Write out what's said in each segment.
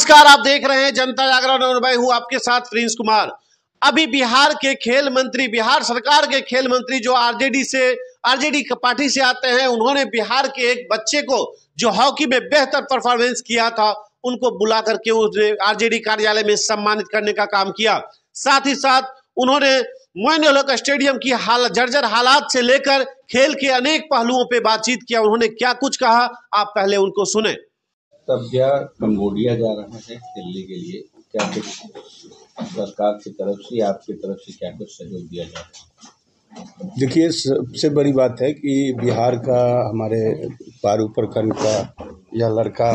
नमस्कार, आप देख रहे हैं जनता जागरण और मैं हूं आपके साथ प्रिंस कुमार। अभी बिहार के खेल मंत्री, बिहार सरकार के खेल मंत्री जो आरजेडी पार्टी से आते हैं, उन्होंने बिहार के एक बच्चे को जो हॉकी में बेहतर परफॉर्मेंस किया था, उनको बुला करके उस आरजेडी कार्यालय में सम्मानित करने का काम किया। साथ ही साथ उन्होंने मोइनुल हक स्टेडियम की जर्जर हालात से लेकर खेल के अनेक पहलुओं पे बातचीत किया। उन्होंने क्या कुछ कहा, आप पहले उनको सुने। तब क्या कंबोडिया जा रहा है खेलने के लिए, क्या कुछ सरकार की तरफ से, आपकी तरफ से क्या कुछ सहयोग दिया जा रहा है? देखिए, सबसे बड़ी बात है कि बिहार का, हमारे पारू प्रखंड का यह लड़का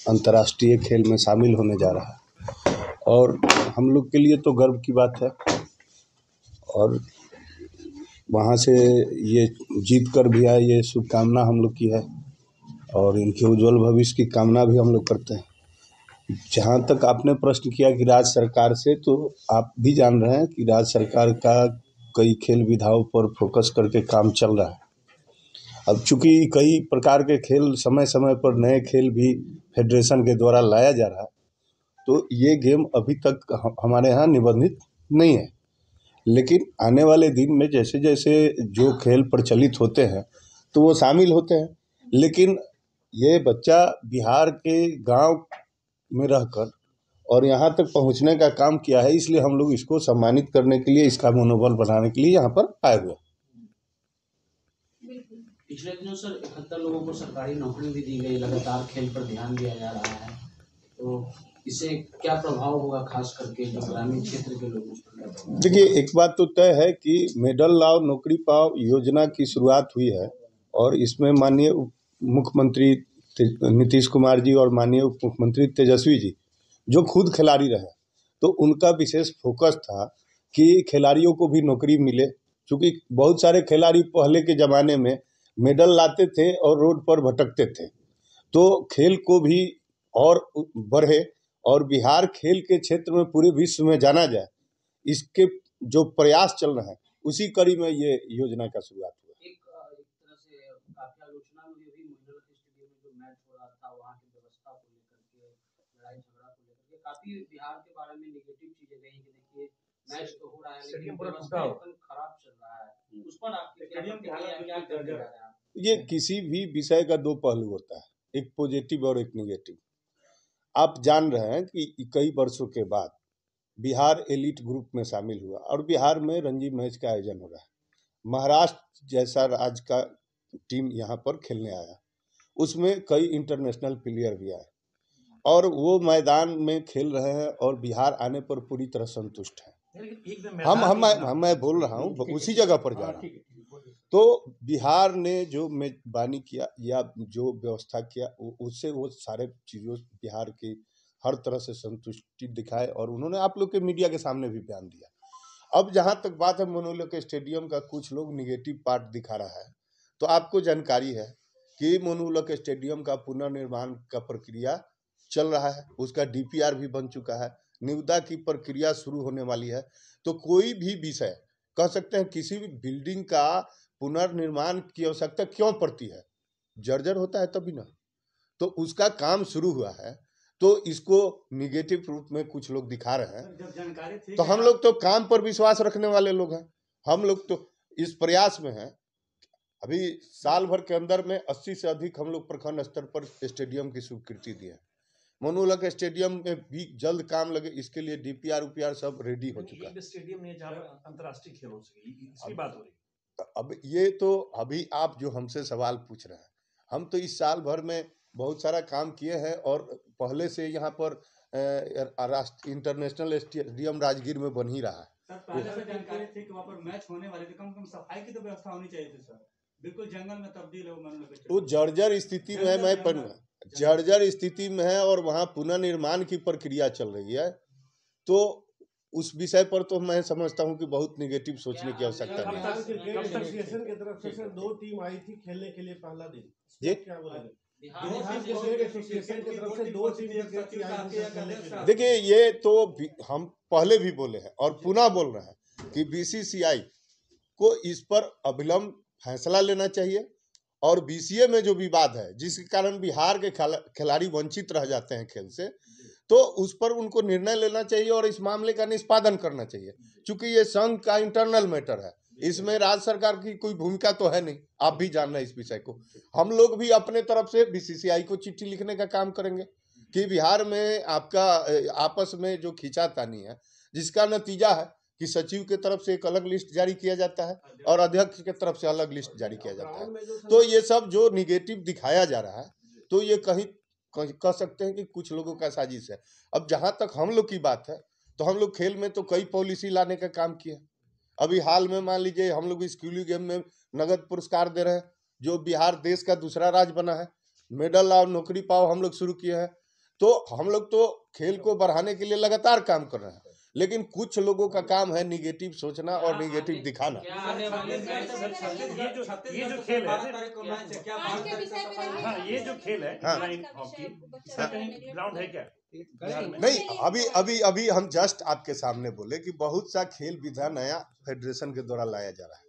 अंतर्राष्ट्रीय खेल में शामिल होने जा रहा है और हम लोग के लिए तो गर्व की बात है। और वहाँ से ये जीत कर भी आए, ये शुभकामना हम लोग की है और इनके उज्जवल भविष्य की कामना भी हम लोग करते हैं। जहाँ तक आपने प्रश्न किया कि राज्य सरकार से, तो आप भी जान रहे हैं कि राज्य सरकार का कई खेल विधाओं पर फोकस करके काम चल रहा है। अब चूँकि कई प्रकार के खेल समय समय पर नए खेल भी फेडरेशन के द्वारा लाया जा रहा है, तो ये गेम अभी तक हमारे यहाँ निबंधित नहीं है। लेकिन आने वाले दिन में जैसे जैसे जो खेल प्रचलित होते हैं तो वो शामिल होते हैं। लेकिन ये बच्चा बिहार के गांव में रहकर और यहाँ तक पहुँचने का काम किया है, इसलिए हम लोग इसको सम्मानित करने के लिए, इसका मनोबल बढ़ाने के लिए यहाँ पर आए हुए। पिछले दिनों सर 71 लोगों को सरकारी नौकरी भी दी गई, लगातार खेल पर ध्यान दिया जा रहा है, तो इससे क्या प्रभाव होगा, खास करके जो ग्रामीण क्षेत्र के लोग उस पर? देखिए, एक बात तो तय है कि मेडल लाओ नौकरी पाओ योजना की शुरुआत हुई है और इसमें माननीय मुख्यमंत्री नीतीश कुमार जी और माननीय उप मुख्यमंत्री तेजस्वी जी जो खुद खिलाड़ी रहे, तो उनका विशेष फोकस था कि खिलाड़ियों को भी नौकरी मिले। क्योंकि बहुत सारे खिलाड़ी पहले के ज़माने में मेडल लाते थे और रोड पर भटकते थे, तो खेल को भी और बढ़े और बिहार खेल के क्षेत्र में पूरे विश्व में जाना जाए, इसके जो प्रयास चल रहे हैं, उसी कड़ी में ये योजना का शुरुआत हुआ। एक तरह से काफी आलोचना हुई भी मोइनुल हक स्टेडियम में जो मैच हो रहा था, वहाँ की व्यवस्था को लेकर के, लड़ाई झगड़ा को लेकर के काफी बिहार के बारे में नेगेटिव चीजें कही कि देखिए मैच तो हो रहा है लेकिन व्यवस्था एकदम खराब चल रहा है, उस पर आपकी क्या करने जा रहे हैं? ये किसी भी विषय का दो पहलू होता है, एक पॉजिटिव और एक नेगेटिव। आप जान रहे हैं कि कई वर्षों के बाद बिहार एलीट ग्रुप में शामिल हुआ और बिहार में रणजी मैच का आयोजन हो रहा है। महाराष्ट्र जैसा राज्य का टीम यहाँ पर खेलने आया, उसमें कई इंटरनेशनल प्लेयर भी आए और वो मैदान में खेल रहे हैं और बिहार आने पर पूरी तरह संतुष्ट है। मैं बोल रहा हूँ उसी जगह पर जा रहा हूँ। तो बिहार ने जो मेजबानी किया या जो व्यवस्था किया, उससे वो सारे चीज़ों बिहार की हर तरह से संतुष्टि दिखाए और उन्होंने आप लोग के मीडिया के सामने भी बयान दिया। अब जहाँ तक बात है मोइनुल हक स्टेडियम का, कुछ लोग निगेटिव पार्ट दिखा रहा है, तो आपको जानकारी है कि मोइनुल हक स्टेडियम का पुनर्निर्माण का प्रक्रिया चल रहा है, उसका डीपीआर भी बन चुका है, निविदा की प्रक्रिया शुरू होने वाली है। तो कोई भी विषय कह सकते हैं, किसी भी बिल्डिंग का पुनर्निर्माण की आवश्यकता क्यों पड़ती है, जर्जर होता है तभी ना, तो उसका काम शुरू हुआ है। तो इसको निगेटिव रूप में कुछ लोग दिखा रहे हैं, तो हम लोग तो काम पर विश्वास रखने वाले लोग हैं, हम लोग तो इस प्रयास में हैं। अभी साल भर के अंदर में 80 से अधिक हम लोग प्रखंड स्तर पर स्टेडियम की स्वीकृति दिए हैं। मोइनुल हक स्टेडियम में भी जल्द काम लगे, इसके लिए डीपीआर उपीआर सब रेडी हो चुका है। स्टेडियम में जहाँ अंतर्राष्ट्रीय खेल हो सके, इसकी बात हो रही है। अब ये तो अभी आप जो हमसे सवाल पूछ रहे हैं, हम तो इस साल भर में बहुत सारा काम किए हैं और पहले से यहाँ पर इंटरनेशनल स्टेडियम राजगीर में बन ही रहा है। सर, पहले से जानकारी थी कि वहाँ पर मैच होने वाले थे, कम से कम सफाई की तो व्यवस्था होनी चाहिए थी सर। बिल्कुल जंगल में तब्दील है वो जर्जर स्थिति में है, जर्जर स्थिति में है और वहाँ पुनर्निर्माण की प्रक्रिया चल रही है। तो उस विषय पर तो मैं समझता हूँ कि बहुत निगेटिव सोचने की आवश्यकता नहीं है। क्रिकेट एसोसिएशन की तरफ से सर 2 टीम आई थी खेलने के लिए पहला दिन, जी क्या बोलेंगे? बिहार क्रिकेट एसोसिएशन की तरफ से 2 टीम। देखिए, ये तो हम पहले भी बोले हैं और पुनः बोल रहे हैं कि बीसीसीआई को इस पर अविलंब फैसला लेना चाहिए और बीसीए में जो विवाद है जिसके कारण बिहार के खिलाड़ी वंचित रह जाते हैं खेल से, तो उस पर उनको निर्णय लेना चाहिए और इस मामले का निष्पादन करना चाहिए। चूंकि ये संघ का इंटरनल मैटर है, इसमें राज्य सरकार की कोई भूमिका तो है नहीं, आप भी जान रहे हैं इस विषय को। हम लोग भी अपने तरफ से बीसीसीआई को चिट्ठी लिखने का काम करेंगे कि बिहार में आपका आपस में जो खींचातानी है, जिसका नतीजा है कि सचिव के तरफ से एक अलग लिस्ट जारी किया जाता है और अध्यक्ष के तरफ से अलग लिस्ट जारी किया जाता है। तो ये सब जो निगेटिव दिखाया जा रहा है, तो ये कहीं कह सकते हैं कि कुछ लोगों का साजिश है। अब जहां तक हम लोग की बात है, तो हम लोग खेल में तो कई पॉलिसी लाने का काम किया। अभी हाल में मान लीजिए हम लोग स्कूली गेम में नगद पुरस्कार दे रहे हैं, जो बिहार देश का दूसरा राज्य बना है। मेडल और नौकरी पाओ हम लोग शुरू किए हैं। तो हम लोग तो खेल को बढ़ाने के लिए लगातार काम कर रहे हैं, लेकिन कुछ लोगों का काम है निगेटिव सोचना और निगेटिव दिखाना। ये जो खेल है, हाँ, ये जो खेल है हॉकी, ग्राउंड है क्या? नहीं, अभी हम जस्ट आपके सामने बोले कि बहुत सा खेल विधा नया फेडरेशन के द्वारा लाया जा रहा है,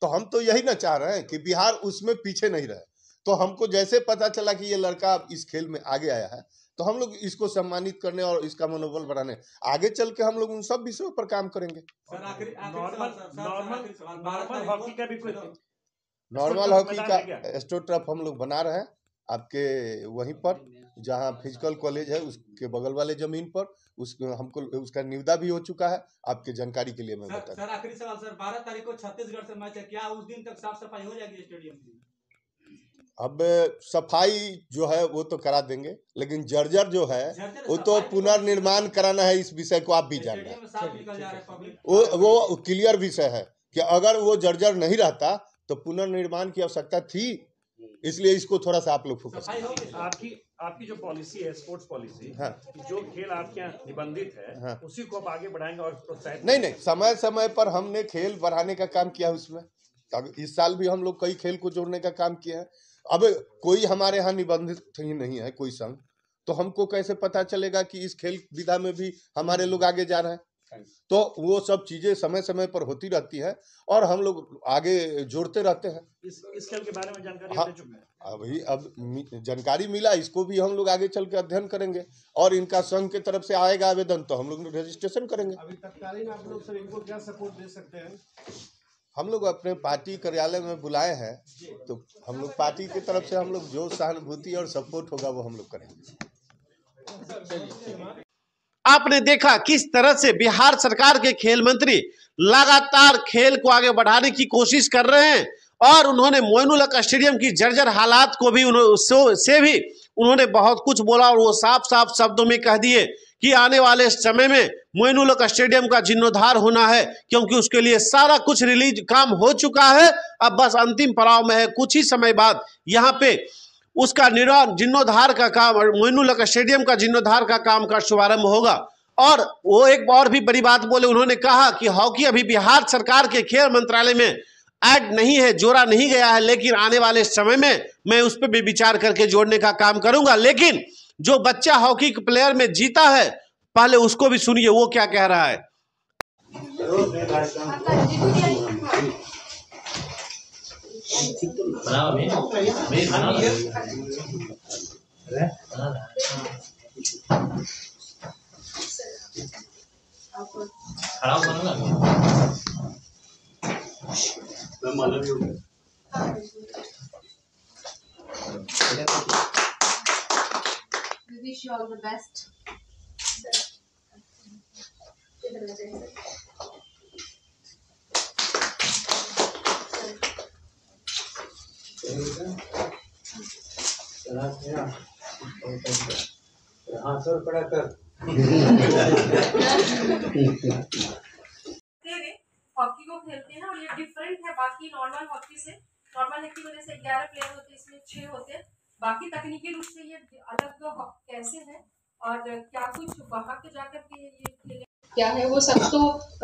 तो हम तो यही ना चाह रहे हैं कि बिहार उसमें पीछे नहीं रहे। तो हमको जैसे पता चला कि ये लड़का इस खेल में आगे आया है, तो हम लोग इसको सम्मानित करने और इसका मनोबल बढ़ाने, आगे चल के हम लोग उन सब विषयों पर काम करेंगे। नॉर्मल हॉकी का एस्ट्रोटर्फ हम लोग बना रहे हैं आपके वहीं पर, जहां फिजिकल कॉलेज है उसके बगल वाले जमीन पर। हमको उसका निविदा भी हो चुका है, आपके जानकारी के लिए मैं बता। सर आखिरी सवाल सर, 12 तारीख को छत्तीसगढ़ से मैच है, क्या उस दिन तक साफ सफाई हो जाएगी स्टेडियम की? अब सफाई जो है वो तो करा देंगे, लेकिन जर्जर जो है वो तो पुनर्निर्माण कराना है। इस विषय को आप भी जान रहे हैं, वो क्लियर विषय है कि अगर वो जर्जर नहीं रहता तो पुनर्निर्माण की आवश्यकता थी, इसलिए इसको थोड़ा सा आप लोग फोकस करें। आपकी जो पॉलिसी है, स्पोर्ट्स पॉलिसी, हाँ, जो खेल आपके यहाँ निबंधित है, हाँ, उसी को आप आगे बढ़ाएंगे और प्रोत्साहित? नहीं, समय समय पर हमने खेल बढ़ाने का काम किया है उसमें। अब इस साल भी हम लोग कई खेल को जोड़ने का काम किया है। अब कोई हमारे यहाँ निबंधित ही नहीं है कोई संघ, तो हमको कैसे पता चलेगा कि इस खेल विधा में भी हमारे लोग आगे जा रहे हैं? तो वो सब चीजें समय समय पर होती रहती है और हम लोग आगे जोड़ते रहते हैं। इस खेल के बारे में जानकारी? हाँ, अब जानकारी मिला, इसको भी हम लोग आगे चल के अध्ययन करेंगे और इनका संघ के तरफ से आएगा आवेदन तो हम लोग रजिस्ट्रेशन करेंगे। अभी तत्कालीन आप लोग सर इनको क्या सपोर्ट दे सकते हैं? हम लोग अपने पार्टी कार्यालय में बुलाए हैं, तो हम लोग पार्टी की तरफ से हम लोग जो सहानुभूति और सपोर्ट होगा वो हम लोग करेंगे। आपने देखा किस तरह से बिहार सरकार के खेल मंत्री लगातार खेल को आगे बढ़ाने की कोशिश कर रहे हैं और उन्होंने मोइनुल हक स्टेडियम की जर्जर हालात को भी उन्होंने बहुत कुछ बोला और वो साफ साफ शब्दों में कह दिए कि आने वाले समय में मोइनुल हक स्टेडियम का जीर्णोद्धार होना है, क्योंकि उसके लिए सारा कुछ रिलीज काम हो चुका है। अब बस अंतिम पड़ाव में है, कुछ ही समय बाद यहाँ पे उसका जीर्णोद्धार का काम, मोइनुल हक स्टेडियम का जीर्णोद्धार का काम का शुभारंभ होगा। और वो एक और भी बड़ी बात बोले, उन्होंने कहा कि हॉकी अभी बिहार सरकार के खेल मंत्रालय में ऐड नहीं है, जोड़ा नहीं गया है, लेकिन आने वाले समय में मैं उस पर भी विचार करके जोड़ने का काम करूंगा। लेकिन जो बच्चा हॉकी के प्लेयर में जीता है, पहले उसको भी सुनिए वो क्या कह रहा है। We wish you all the best. Hockey को खेलते हैं और ये डिफरेंट है बाकी नॉर्मल हॉकी से। नॉर्मल हॉकी की वजह से 11 प्लेयर होते हैं, इसमें 6 होते हैं। बाकी तकनीकी रूप से ये अलग कैसे है और क्या कुछ वहाँ पे जाकर के ये खेले क्या है वो सब तो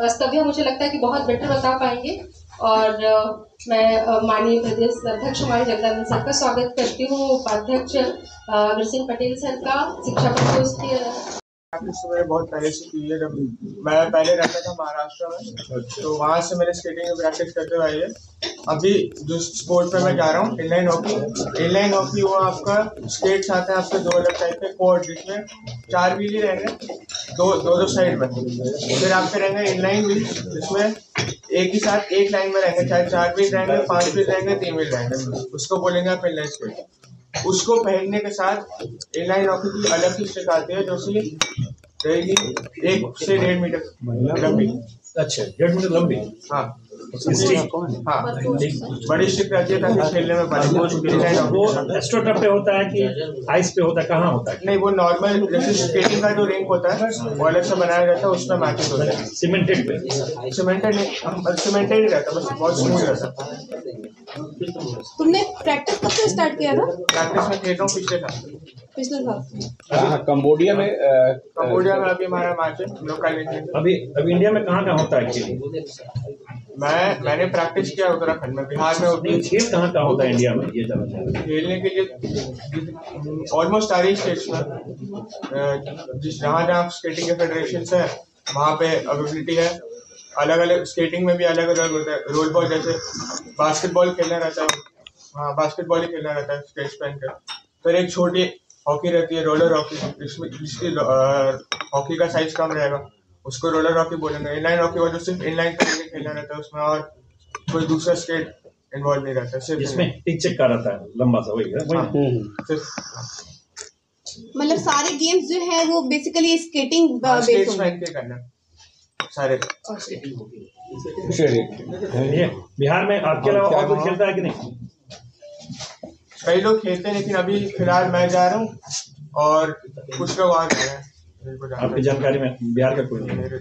स्तव्य मुझे लगता है कि बहुत बेटर बता पाएंगे। और मैं माननीय प्रदेश अध्यक्ष हमारे जगदानंद सर का स्वागत करती हूँ, उपाध्यक्ष अग्रसेन पटेल सर का, शिक्षा प्रकोष्ठ प्रैक्टिस तो मैंने बहुत पहले से की है। जब मैं पहले रहता था महाराष्ट्र में, तो वहाँ से मैंने स्केटिंग की प्रैक्टिस करते हुए आई है। अभी जो स्पोर्ट में मैं जा रहा हूँ, इनलाइन हॉकी। इनलाइन हॉकी वो आपका स्केट्स आते हैं आपके दो अलग टाइप के कोर्ट, जिसमें 4 व्हील रहेंगे दो साइड में। फिर आपके रहेंगे इनलाइन व्हील, जिसमें एक ही साथ एक लाइन में रहेंगे, चाहे 4 व्हील रहेंगे, 5 व्हील रहेंगे, 3 व्हील रहेंगे, उसको बोलेंगे आप इनलाइन स्केट। उसको पहनने के साथ इनलाइन हॉकी की अलग ही स्टिक आती है, जो कि रहेगी 1 से 1.5 मीटर लंबी। अच्छा, 1.5 मीटर लंबी। हाँ हाँ, बड़ी स्टिक रहती है ताकि खेलने में वो एस्ट्रोटर्फ पे होता है कि आइस पे होता है, कहाँ होता है? नहीं, वो नॉर्मल जैसे स्केटिंग का जो रिंक होता है वो अलग से बनाया जाता है, उसमें मैचेस होते हैं। सीमेंटेड पे? सीमेंटेड नहीं, सीमेंटेड ही रहता, बस बहुत स्मूथ रहता। तुमने प्रैक्टिस कब से स्टार्ट किया था? प्रैक्टिस में खेल रहा हूँ पिछले साल। कंबोडिया में अभी हमारा मैच है लोकल। अभी इंडिया में कहाँ होता है खेल? मैंने प्रैक्टिस किया उत्तराखंड में, बिहार में। खेल कहाँ होता है इंडिया में, ये जानना चाह रहा हूं। खेलने के लिए ऑलमोस्ट सारी स्टेट्स में, जहाँ स्केटिंग के फेडरेशन है वहाँ पे अवेलेबिलिटी है। अलग अलग स्केटिंग में भी अलग अलग होता है। रोल बॉल जैसे बास्केटबॉल खेलना रहता है, हाँ बास्केटबॉल ही खेलना रहता है स्केट्स पहन कर। फिर एक छोटी हॉकी रहती है, रोलर हॉकी, जिसकी हॉकी का साइज कम रहेगा, उसको रोलर हॉकी बोलेंगे। इनलाइन हॉकी वो जो सिर्फ इनलाइन करके खेलना रहता है, उसमें और कोई दूसरा स्केट इन्वॉल्व नहीं रहता, सिर्फ इसमें टिक चक्का रहता है लंबा सा, वही है। मतलब सारे गेम्स जो है वो बेसिकली स्केटिंग बेस्ड पे करना सारे। बिहार में आपके अलावा और कोई खेलता है कि नहीं? कई लोग खेलते हैं, लेकिन अभी फिलहाल मैं जा रहा हूँ और कुछ लोग आ रहे हैं। आपकी जानकारी में बिहार का कोई नहीं?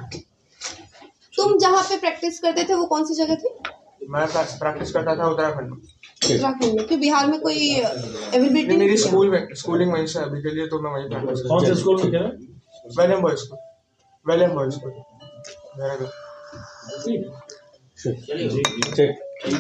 तुम जहाँ पे प्रैक्टिस करते थे वो कौन सी जगह थी? मैं प्रैक्टिस करता था उत्तराखंड में। उत्तराखंड में? क्यों बिहार में कोई अवेलेबिलिटी? मेरी स्कूलिंग वहीं से अभी के लिए, तो मैं वहीं प्रैक्टिस। कौन से स्कूल में खेला? Valium boys school.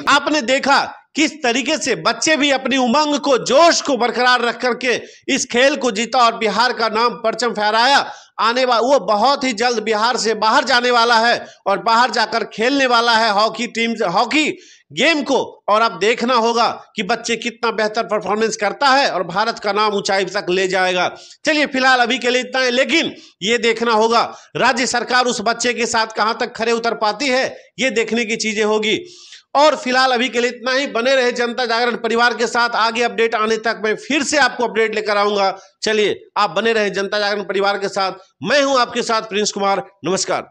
आपने देखा किस तरीके से बच्चे भी अपनी उमंग को, जोश को बरकरार रख करके इस खेल को जीता और बिहार का नाम परचम फहराया। वो बहुत ही जल्द बिहार से बाहर जाने वाला है और बाहर जाकर खेलने वाला है हॉकी गेम को। और अब देखना होगा कि बच्चे कितना बेहतर परफॉर्मेंस करता है और भारत का नाम ऊंचाई तक ले जाएगा। चलिए फिलहाल अभी के लिए इतना है, लेकिन ये देखना होगा राज्य सरकार उस बच्चे के साथ कहां तक खरे उतर पाती है, ये देखने की चीजें होगी। और फिलहाल अभी के लिए इतना ही। बने रहे जनता जागरण परिवार के साथ, आगे अपडेट आने तक मैं फिर से आपको अपडेट लेकर आऊंगा। चलिए आप बने रहे जनता जागरण परिवार के साथ। मैं हूं आपके साथ प्रिंस कुमार। नमस्कार।